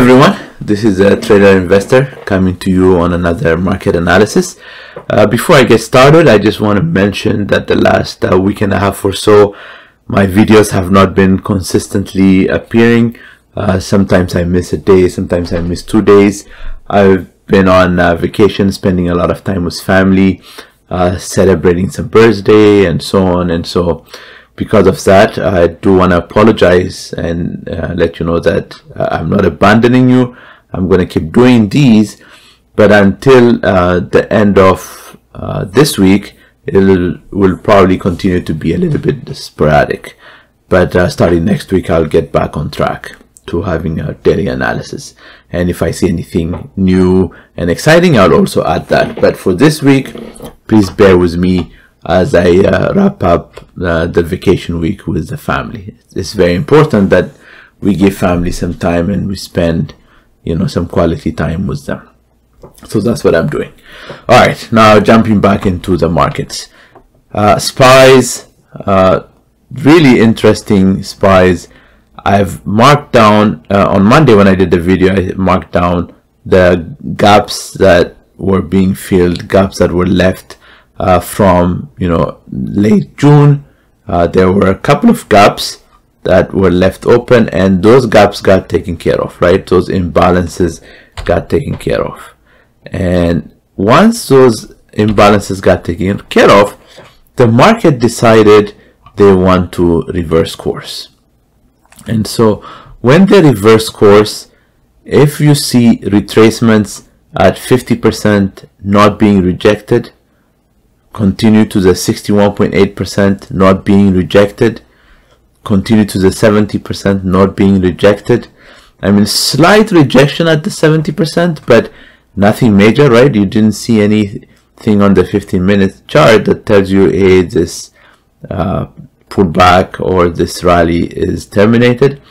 everyone, this is a trader investor coming to you on another market analysis. Before I get started, I just want to mention that the last week and a half or so my videos have not been consistently appearing. Sometimes I miss a day, sometimes I miss 2 days. I've been on vacation, spending a lot of time with family, celebrating some birthday and so on. And so because of that, I do want to apologize and let you know that I'm not abandoning you. I'm going to keep doing these, but until the end of this week, it will probably continue to be a little bit sporadic. But starting next week, I'll get back on track to having a daily analysis. And if I see anything new and exciting, I'll also add that. But for this week, please bear with me as I wrap up the vacation week with the family. It's very important that we give family some time and we spend, some quality time with them. So that's what I'm doing. All right, now jumping back into the markets. SPYs, really interesting SPYs. I've marked down on Monday when I did the video, I marked down the gaps that were being filled, gaps that were left from late June. There were a couple of gaps that were left open, and those gaps got taken care of, right? Those imbalances got taken care of. And once those imbalances got taken care of, the market decided they want to reverse course. And so when they reverse course, if you see retracements at 50% not being rejected, continue to the 61.8% not being rejected, continue to the 70% not being rejected. I mean, slight rejection at the 70%, but nothing major, right? You didn't see anything on the 15-minute chart that tells you, hey, this pullback or this rally is terminated.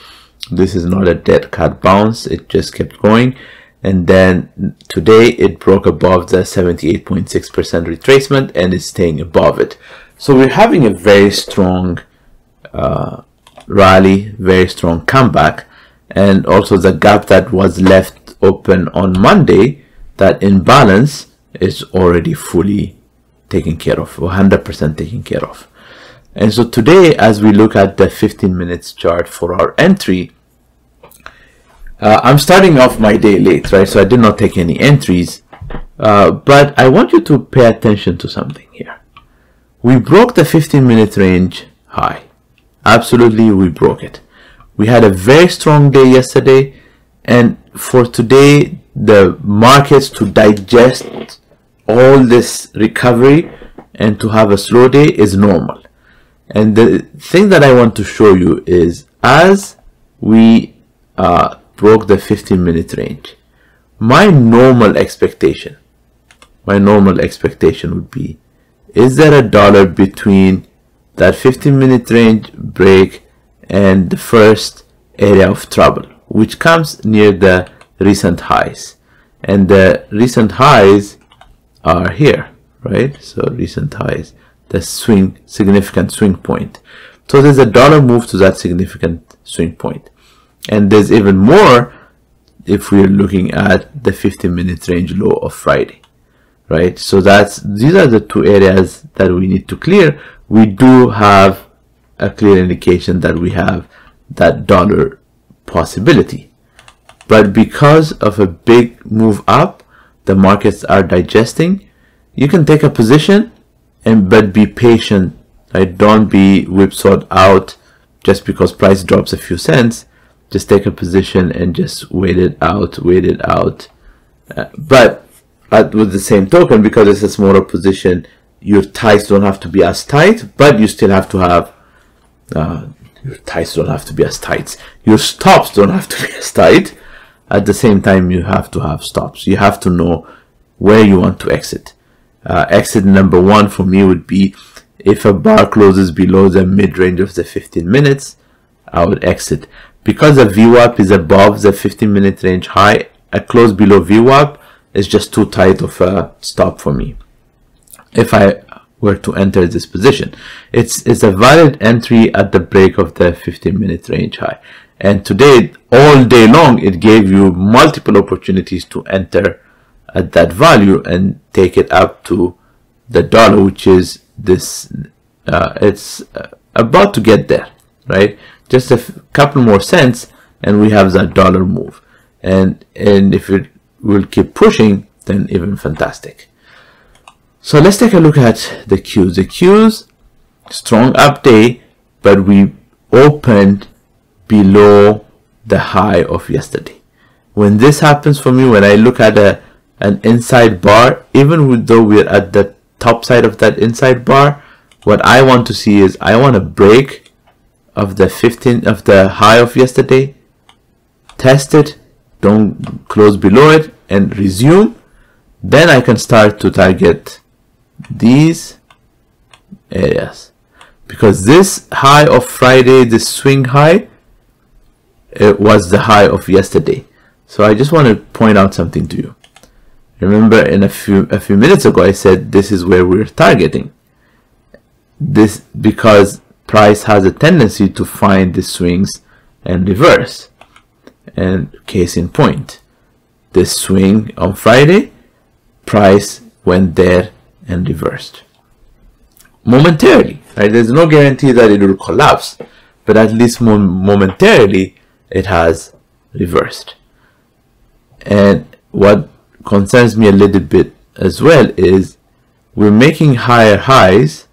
This is not a dead cat bounce. It just kept going. And then today it broke above the 78.6% retracement and is staying above it. So we're having a very strong rally, very strong comeback. And also the gap that was left open on Monday, that imbalance, is already fully taken care of, 100% taken care of. And so today, as we look at the 15 minutes chart for our entry, I'm starting off my day late, right? So I did not take any entries, but I want you to pay attention to something here. We broke the 15-minute range high. Absolutely, we broke it. We had a very strong day yesterday, and for today, the markets to digest all this recovery and to have a slow day is normal. And the thing that I want to show you is, as we broke the 15-minute range, my normal expectation would be, is there a dollar between that 15-minute range break and the first area of trouble, which comes near the recent highs? And the recent highs are here, right? So recent highs, the significant swing point. So there's a dollar move to that significant swing point. And there's even more if we're looking at the 15-minute range low of Friday, right? So these are the two areas that we need to clear. We do have a clear indication that we have that dollar possibility. But because of a big move up, the markets are digesting. You can take a position, but be patient, right? Don't be whipsawed out just because price drops a few cents. Just take a position and just wait it out. But with the same token, because it's a smaller position, your tights don't have to be as tight, but you still have to have, your tights don't have to be as tight. Your stops don't have to be as tight. At the same time, you have to have stops. You have to know where you want to exit. Exit number one for me would be, if a bar closes below the mid-range of the 15 minutes, I would exit. Because the VWAP is above the 15-minute range high, a close below VWAP is just too tight of a stop for me. If I were to enter this position, it's a valid entry at the break of the 15-minute range high. And today, all day long, it gave you multiple opportunities to enter at that value and take it up to the dollar, which is this. It's about to get there, right? Just a couple more cents, and we have that dollar move. And if it will keep pushing, then even fantastic. So let's take a look at the Qs. The Qs, strong up day, but we opened below the high of yesterday. When this happens for me, when I look at an inside bar, even though we're at the top side of that inside bar, what I want to see is I want a break of the high of yesterday, test it, don't close below it, and resume. Then I can start to target these areas, because this high of Friday, this swing high, it was the high of yesterday. So I just want to point out something to you. Remember, in a few minutes ago, I said this is where we're targeting. This because price has a tendency to find the swings and reverse. And case in point, this swing on Friday, price went there and reversed momentarily, right? There's no guarantee that it will collapse, but at least momentarily it has reversed. And what concerns me a little bit as well is we're making higher highs,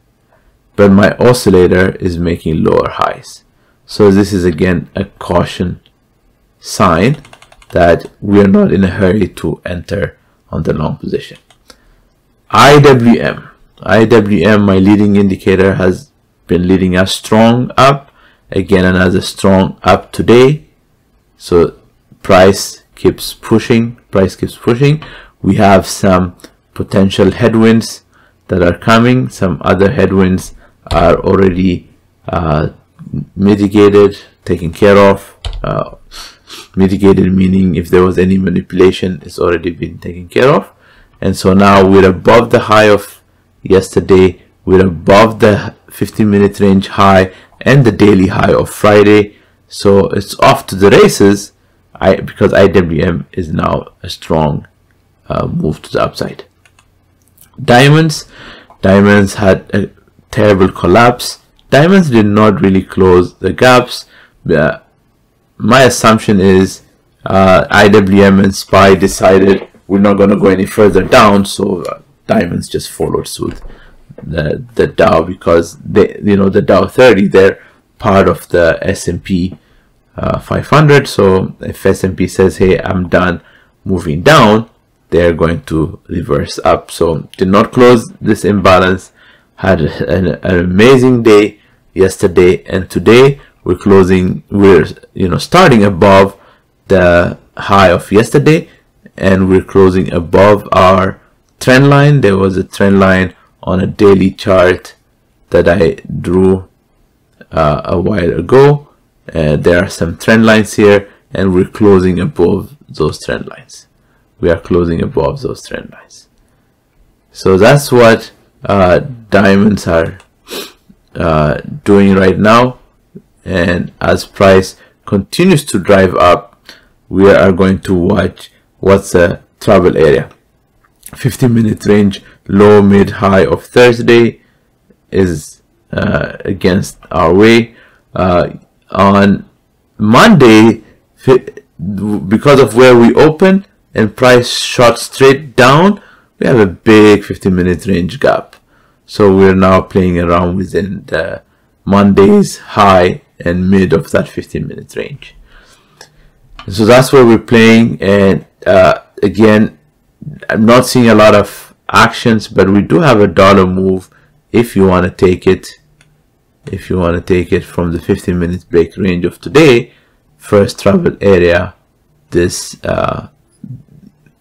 but my oscillator is making lower highs. So this is again a caution sign that we're not in a hurry to enter on the long position. IWM, my leading indicator, has been leading us strong up. Again, another strong up today. So price keeps pushing. We have some potential headwinds that are coming. Some other headwinds are already mitigated, taken care of. Mitigated meaning if there was any manipulation, it's already been taken care of. And so now we're above the high of yesterday, we're above the 15-minute range high and the daily high of Friday. So it's off to the races because IWM is now a strong move to the upside. Diamonds had a terrible collapse. Diamonds did not really close the gaps. My assumption is IWM and SPY decided we're not going to go any further down, so diamonds just followed suit the Dow, because the Dow 30, they're part of the S&P 500. So if S&P says, hey, I'm done moving down, they're going to reverse up. So did not close this imbalance, had an amazing day yesterday, and today we're starting above the high of yesterday, and we're closing above our trend line. There was a trend line on a daily chart that I drew a while ago. There are some trend lines here, and we're closing above those trend lines. We are closing above those trend lines. So that's what diamonds are doing right now. And as price continues to drive up, we are going to watch what's the trouble area. 15-minute range low, mid, high of Thursday is against our way. On Monday, because of where we opened and price shot straight down, we have a big 15-minute range gap. So we're now playing around within the Monday's high and mid of that 15-minute range. So that's where we're playing. And again, I'm not seeing a lot of actions, but we do have a dollar move if you want to take it. If you want to take it from the 15-minute break range of today, first trouble area, this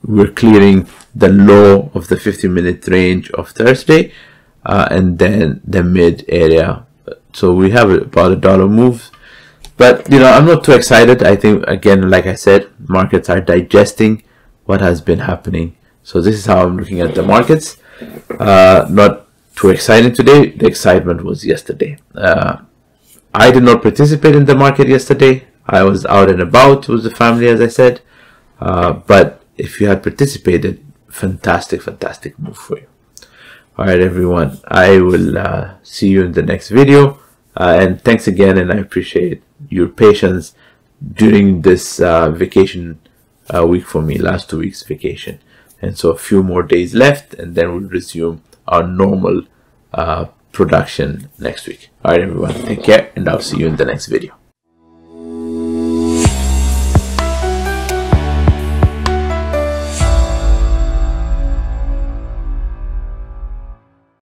we're clearing the low of the 15-minute range of Thursday, and then the mid area. So we have about a dollar move, but I'm not too excited. I think, again, like I said, markets are digesting what has been happening. So this is how I'm looking at the markets. Not too exciting today. The excitement was yesterday. I did not participate in the market yesterday. I was out and about with the family, as I said. But if you had participated, fantastic move for you. All right, everyone. I will see you in the next video. And thanks again, and I appreciate your patience during this vacation week for me, last 2 weeks vacation. And so a few more days left, and then we'll resume our normal production next week. All right, everyone. Take care, and I'll see you in the next video.